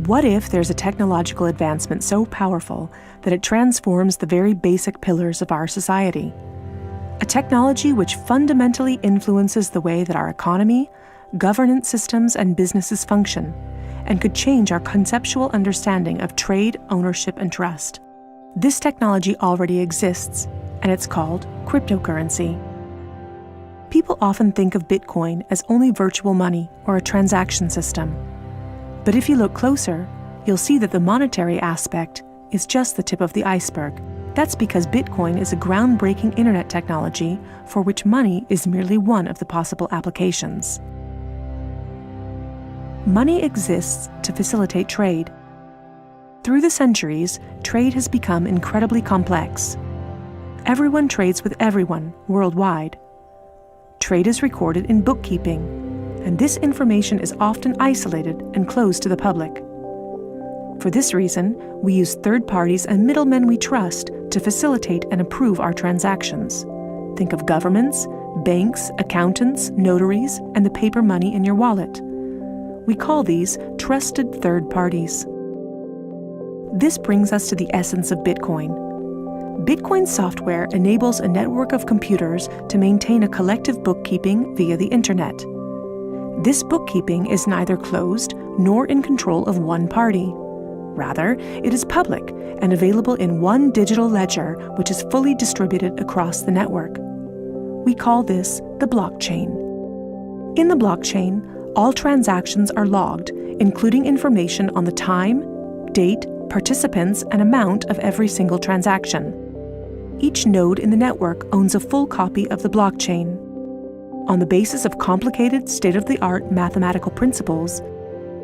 What if there's a technological advancement so powerful that it transforms the very basic pillars of our society? A technology which fundamentally influences the way that our economy, governance systems, and businesses function, and could change our conceptual understanding of trade, ownership, and trust. This technology already exists, and it's called cryptocurrency. People often think of Bitcoin as only virtual money or a transaction system. But if you look closer, you'll see that the monetary aspect is just the tip of the iceberg. That's because Bitcoin is a groundbreaking internet technology for which money is merely one of the possible applications. Money exists to facilitate trade. Through the centuries, trade has become incredibly complex. Everyone trades with everyone worldwide. Trade is recorded in bookkeeping, and this information is often isolated and closed to the public. For this reason, we use third parties and middlemen we trust to facilitate and approve our transactions. Think of governments, banks, accountants, notaries, and the paper money in your wallet. We call these trusted third parties. This brings us to the essence of Bitcoin. Bitcoin software enables a network of computers to maintain a collective bookkeeping via the internet. This bookkeeping is neither closed nor in control of one party. Rather, it is public and available in one digital ledger which is fully distributed across the network. We call this the blockchain. In the blockchain, all transactions are logged, including information on the time, date, participants, and amount of every single transaction. Each node in the network owns a full copy of the blockchain. On the basis of complicated, state-of-the-art mathematical principles,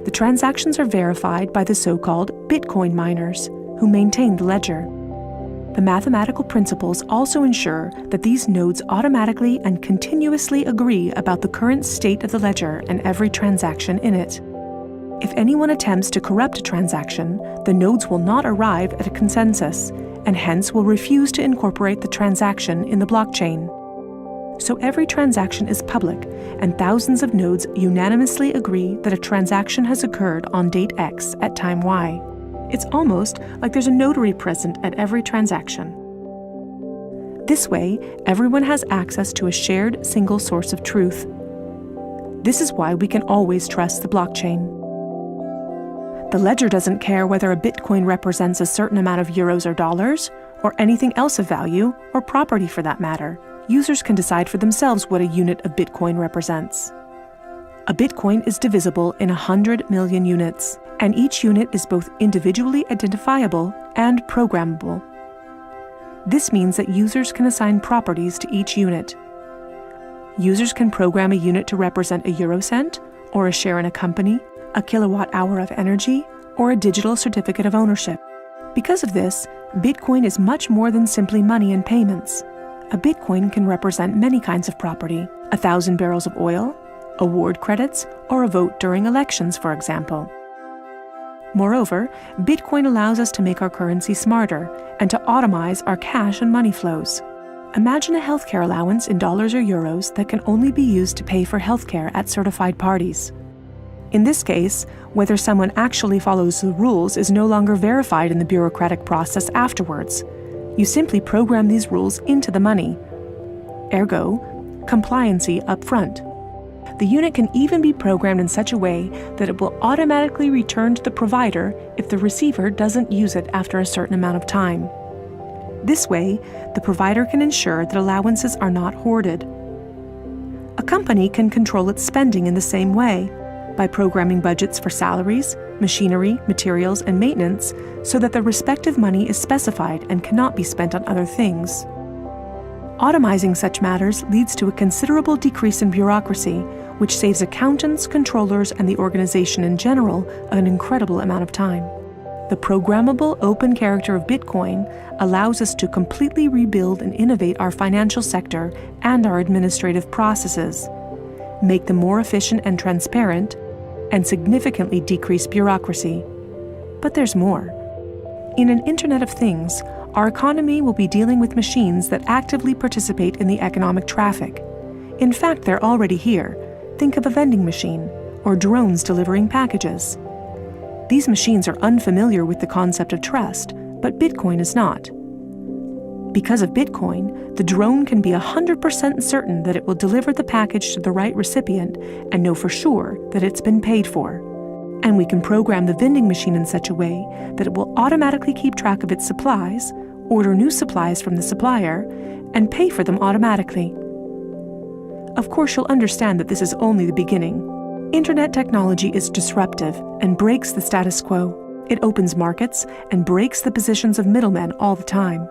the transactions are verified by the so-called Bitcoin miners, who maintain the ledger. The mathematical principles also ensure that these nodes automatically and continuously agree about the current state of the ledger and every transaction in it. If anyone attempts to corrupt a transaction, the nodes will not arrive at a consensus, and hence will refuse to incorporate the transaction in the blockchain. So every transaction is public, and thousands of nodes unanimously agree that a transaction has occurred on date X at time Y. It's almost like there's a notary present at every transaction. This way, everyone has access to a shared single source of truth. This is why we can always trust the blockchain. The ledger doesn't care whether a Bitcoin represents a certain amount of euros or dollars, or anything else of value, or property for that matter. Users can decide for themselves what a unit of Bitcoin represents. A Bitcoin is divisible in 100 million units, and each unit is both individually identifiable and programmable. This means that users can assign properties to each unit. Users can program a unit to represent a eurocent, or a share in a company, a kilowatt-hour of energy, or a digital certificate of ownership. Because of this, Bitcoin is much more than simply money and payments. A Bitcoin can represent many kinds of property: 1,000 barrels of oil, award credits, or a vote during elections, for example. Moreover, Bitcoin allows us to make our currency smarter and to automize our cash and money flows. Imagine a healthcare allowance in dollars or euros that can only be used to pay for healthcare at certified parties. In this case, whether someone actually follows the rules is no longer verified in the bureaucratic process afterwards. You simply program these rules into the money. Ergo, compliancy up front. The unit can even be programmed in such a way that it will automatically return to the provider if the receiver doesn't use it after a certain amount of time. This way, the provider can ensure that allowances are not hoarded. A company can control its spending in the same way, by programming budgets for salaries, machinery, materials, and maintenance so that the respective money is specified and cannot be spent on other things. Automizing such matters leads to a considerable decrease in bureaucracy, which saves accountants, controllers, and the organization in general an incredible amount of time. The programmable open character of Bitcoin allows us to completely rebuild and innovate our financial sector and our administrative processes, make them more efficient and transparent, and significantly decrease bureaucracy. But there's more. In an Internet of Things, our economy will be dealing with machines that actively participate in the economic traffic. In fact, they're already here. Think of a vending machine, or drones delivering packages. These machines are unfamiliar with the concept of trust, but Bitcoin is not. Because of Bitcoin, the drone can be 100% certain that it will deliver the package to the right recipient and know for sure that it's been paid for. And we can program the vending machine in such a way that it will automatically keep track of its supplies, order new supplies from the supplier, and pay for them automatically. Of course, you'll understand that this is only the beginning. Internet technology is disruptive and breaks the status quo. It opens markets and breaks the positions of middlemen all the time.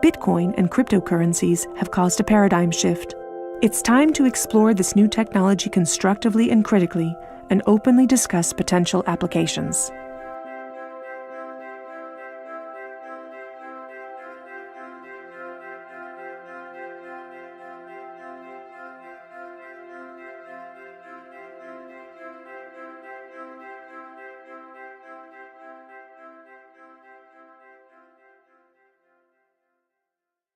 Bitcoin and cryptocurrencies have caused a paradigm shift. It's time to explore this new technology constructively and critically, and openly discuss potential applications.